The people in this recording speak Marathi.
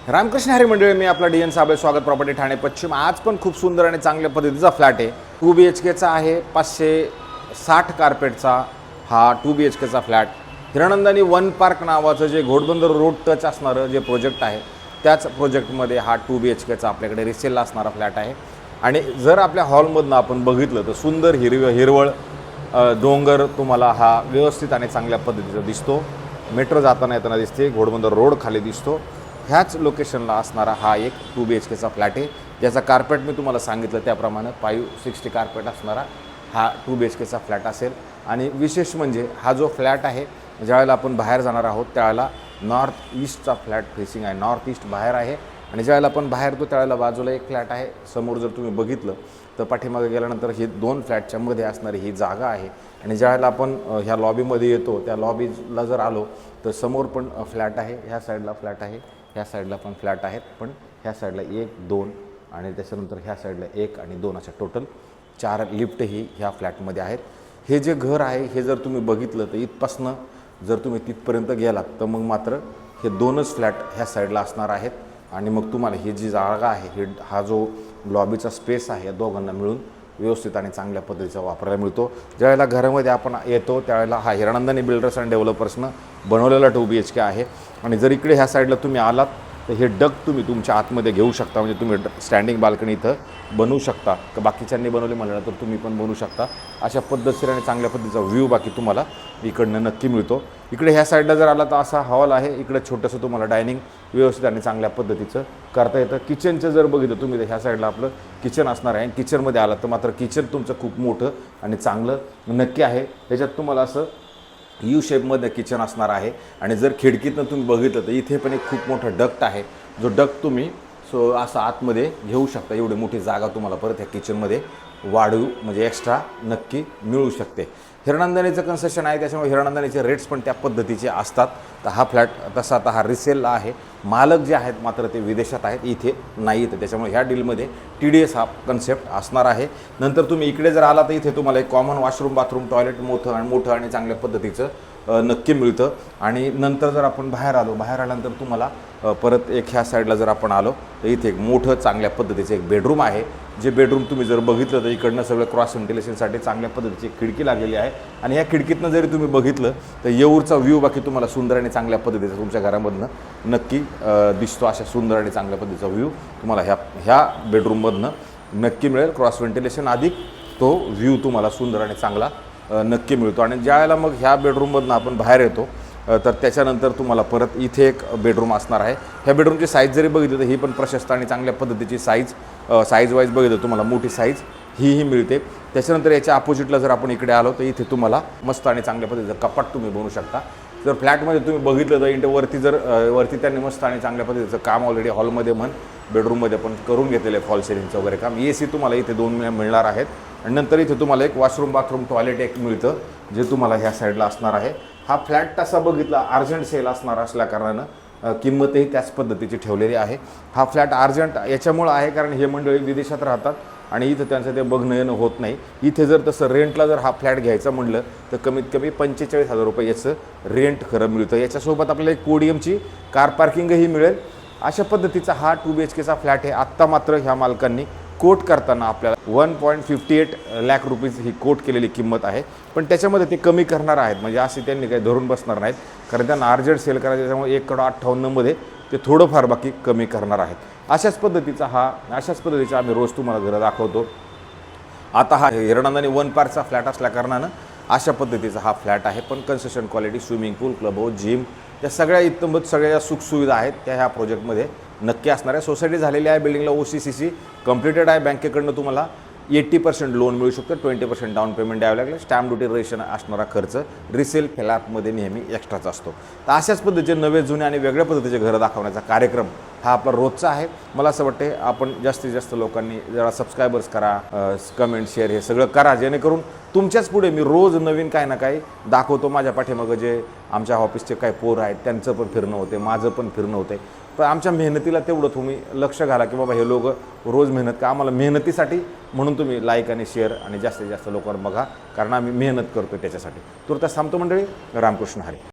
रामकृष्ण हरी मंडळी, मी आपला डी एन साबळे, स्वागत प्रॉपर्टी ठाणे पश्चिम। आज पण खूप सुंदर आणि चांगल्या पद्धतीचा फ्लॅट आहे। 2 BHKचा आहे, 560 कार्पेटचा हा 2 BHKचा फ्लॅट। हिरानंदानी वन पार्क नावाचं जे घोडबंदर रोड टच असणारं जे प्रोजेक्ट आहे त्याच प्रोजेक्टमध्ये हा 2 BHKचा आपल्याकडे रिसेलला असणारा फ्लॅट आहे। आणि जर आपल्या हॉलमधनं आपण बघितलं तर सुंदर हिरवळ डोंगर तुम्हाला हा व्यवस्थित आणि चांगल्या पद्धतीचा दिसतो। मेट्रो जाताना येताना दिसते, घोडबंदर रोड खाली दिसतो। ह्याच लोकेशनला असणारा हा एक 2 BHKचा फ्लॅट आहे, ज्याचा कार्पेट मी तुम्हाला सांगितलं त्याप्रमाणे 560 कार्पेट असणारा हा 2 BHKचा फ्लॅट असेल। आणि विशेष म्हणजे हा जो फ्लॅट आहे, ज्यावेळेला आपण बाहेर जाणार आहोत त्यावेळेला नॉर्थ ईस्टचा फ्लॅट फेसिंग आहे, नॉर्थ ईस्ट बाहेर आहे। आणि ज्यावेळेला आपण बाहेर तो त्यावेळेला बाजूला एक फ्लॅट आहे, समोर जर तुम्ही बघितलं तर पाठीमागे गेल्यानंतर ही 2 फ्लॅटच्या मध्ये असणारी ही जागा आहे। आणि ज्यावेळेला आपण ह्या लॉबीमध्ये येतो त्या लॉबीला जर आलो तर समोर पण फ्लॅट आहे, ह्या साईडला फ्लॅट आहे, ह्या साईडला पण फ्लॅट आहेत, पण ह्या साईडला 1 2 आणि त्याच्यानंतर ह्या साईडला 1 आणि 2 अशा टोटल 4 लिफ्टही ह्या फ्लॅटमध्ये आहेत। हे जे घर आहे हे जर तुम्ही बघितलं तर इथपासनं जर तुम्ही तिथपर्यंत गेलात तर मग मात्र हे 2च फ्लॅट ह्या साईडला असणार आहेत। आणि मग तुम्हाला ही जी जागा आहे हा जो लॉबीचा स्पेस आहे या दोघांना मिळून व्यवस्थित आणि चांगल्या पद्धतीचा वापरायला मिळतो। ज्यावेळेला घरामध्ये आपण येतो त्यावेळेला हा हिरानंदानी बिल्डर्स अँड डेव्हलपर्सनं बनवलेला 2 BHK आहे। आणि जर इकडे ह्या साईडला तुम्ही आलात तर हे डक तुम्ही तुमच्या आतमध्ये घेऊ शकता, म्हणजे तुम्ही स्टँडिंग बाल्कनी इथं बनवू शकता। का बाकीच्यांनी बनवले म्हटलं तर तुम्ही पण बनवू शकता। अशा पद्धतशीर आणि चांगल्या पद्धतीचा व्ह्यू बाकी तुम्हाला इकडनं नक्की मिळतो। इकडे ह्या साईडला जर आला तर असा हॉल आहे, इकडे छोटंसं तुम्हाला डायनिंग व्यवस्थित आणि चांगल्या पद्धतीचं करता येतं। किचनचं जर बघितलं तुम्ही तर ह्या साईडला आपलं किचन असणार आहे। किचनमध्ये आलात तर मात्र किचन तुमचं खूप मोठं आणि चांगलं नक्की आहे। त्याच्यात तुम्हाला असं यू शेपमध्ये किचन असणार आहे। आणि जर खिडकीतनं तुम्ही बघितलं तर इथे पण एक खूप मोठा डक्ट आहे, जो डक्ट तुम्ही असं आतमध्ये घेऊ शकता। एवढी मोठी जागा तुम्हाला परत ह्या किचनमध्ये वाढवू म्हणजे एक्स्ट्रा नक्की मिळू शकते। हिरानंदानीचं कन्सेशन आहे, त्याच्यामुळे हिरानंदानीचे रेट्स पण त्या पद्धतीचे असतात। तर हा फ्लॅट तसा आता हा रिसेलला आहे, मालक जे आहेत मात्र ते विदेशात आहेत, इथे नाही येतं, त्याच्यामुळे ह्या डीलमध्ये TDS हा कन्सेप्ट असणार आहे। नंतर तुम्ही इकडे जर आला तर इथे तुम्हाला एक कॉमन वॉशरूम बाथरूम टॉयलेट मोठं आणि चांगल्या पद्धतीचं नक्की मिळतं। आणि नंतर जर आपण बाहेर आल्यानंतर तुम्हाला परत एक ह्या साईडला जर आपण आलो तर इथे एक मोठं चांगल्या पद्धतीचं एक बेडरूम आहे। जे बेडरूम तुम्ही जर बघितलं तर इकडनं सगळं क्रॉस व्हेंटिलेशनसाठी चांगल्या पद्धतीची खिडकी लागलेली आहे। आणि ह्या खिडकीतनं जरी तुम्ही बघितलं तर येऊरचा व्ह्यू बाकी तुम्हाला सुंदर आणि चांगल्या पद्धतीचा तुमच्या घरामधनं नक्की दिसतो। अशा सुंदर आणि चांगल्या पद्धतीचा व्ह्यू तुम्हाला ह्या बेडरूममधनं नक्की मिळेल। क्रॉस व्हेंटिलेशन अधिक तो व्ह्यू तुम्हाला सुंदर आणि चांगला नक्की मिळतो। आणि ज्यावेळेला मग ह्या बेडरूममधनं आपण बाहेर येतो तर त्याच्यानंतर तुम्हाला परत इथे एक बेडरूम असणार आहे। ह्या बेडरूमची साईज जरी बघितली तर ही पण प्रशस्त आणि चांगल्या पद्धतीची साईज वाईज बघितलं तुम्हाला मोठी साईज ही मिळते। त्याच्यानंतर याच्या अपोजिटला जर आपण इकडे आलो तर इथे तुम्हाला मस्त आणि चांगल्या पद्धतीचं कपाट तुम्ही बनवू शकता। जर फ्लॅटमध्ये तुम्ही बघितलं तर वरती त्यांनी मस्त आणि चांगल्या पद्धतीचं काम ऑलरेडी हॉलमध्ये बेडरूममध्ये पण करून घेतलेलं आहे, फॉल सिलिंगचं वगैरे काम। AC तुम्हाला इथे 2 मिळणार आहेत। आणि नंतर इथे तुम्हाला एक वॉशरूम बाथरूम टॉयलेट एक मिळतं, जे तुम्हाला ह्या साईडला असणार आहे। हा फ्लॅट तसा बघितला अर्जंट सेल असणार असल्याकारणानं किंमतही त्याच पद्धतीची ठेवलेली आहे। हा फ्लॅट अर्जंट याच्यामुळं आहे कारण हे मंडळी विदेशात राहतात आणि इथं त्यांचं ते बघणं येणं होत नाही। इथे जर तसं रेंटला जर हा फ्लॅट घ्यायचा म्हटलं तर कमीत कमी 45,000 रुपये याचं रेंट खरं मिळतं। याच्यासोबत आपल्याला एक पोडियमची कार पार्किंगही मिळेल। अशा पद्धतीचा हा 2 BHKचा फ्लॅट आहे। आत्ता मात्र ह्या मालकांनी कोट करताना आपल्याला 1.58 लाख रुपीज ही कोट केलेली किंमत आहे, पण त्याच्यामध्ये ते कमी करणार आहेत, म्हणजे असे त्यांनी काही धरून बसणार नाहीत कारण त्यांना अर्जंट सेल करायचं, त्याच्यामुळे 1,58 मध्ये ते थोडंफार बाकी कमी करणार आहेत। अशाच पद्धतीचा आम्ही रोज तुम्हाला घरं दाखवतो। आता हा हिरानंदानी वन पार्कचा फ्लॅट असल्याकारणानं अशा पद्धतीचा हा फ्लॅट आहे, पण कन्स्ट्रक्शन क्वालिटी, स्विमिंग पूल, क्लब हाऊस, जिम या सगळ्या सुखसुविधा आहेत त्या ह्या प्रोजेक्टमध्ये नक्की असणार आहे। सोसायटी झालेली आहे, बिल्डिंगला OC/CC कम्प्लिटेड आहे। बँकेकडनं तुम्हाला 80% लोन मिळू शकतं, 20% डाऊन पेमेंट द्यावं लागेल। स्टॅम्प ड्युटी रजिस्ट्रेशन असणारा खर्च रिसेल फ्लॅटमध्ये नेहमी एक्स्ट्राचा असतो। तर अशाच पद्धतीचे नवे जुने आणि वेगळ्या पद्धतीचे घरं दाखवण्याचा कार्यक्रम हा आपला रोजचा आहे। मला असं वाटते आपण जास्तीत जास्त लोकांनी जरा सबस्क्रायबर्स करा, कमेंट शेअर हे सगळं करा, जेणेकरून तुमच्याच पुढे मी रोज नवीन काही ना काही दाखवतो। माझ्या पाठीमागं जे आमच्या ऑफिसचे काही पोरं आहेत त्यांचं पण फिरणं होते, माझं पण फिरणं होते। पण आमच्या मेहनतीला तेवढं तुम्ही लक्ष घाला की बाबा हे लोक रोज मेहनत का, आम्हाला मेहनतीसाठी म्हणून तुम्ही लाईक आणि शेअर आणि जास्तीत जास्त लोकांना बघा, कारण आम्ही मेहनत करतो त्याच्यासाठी। तुर्तास थांबतो मंडळी। रामकृष्ण हरी।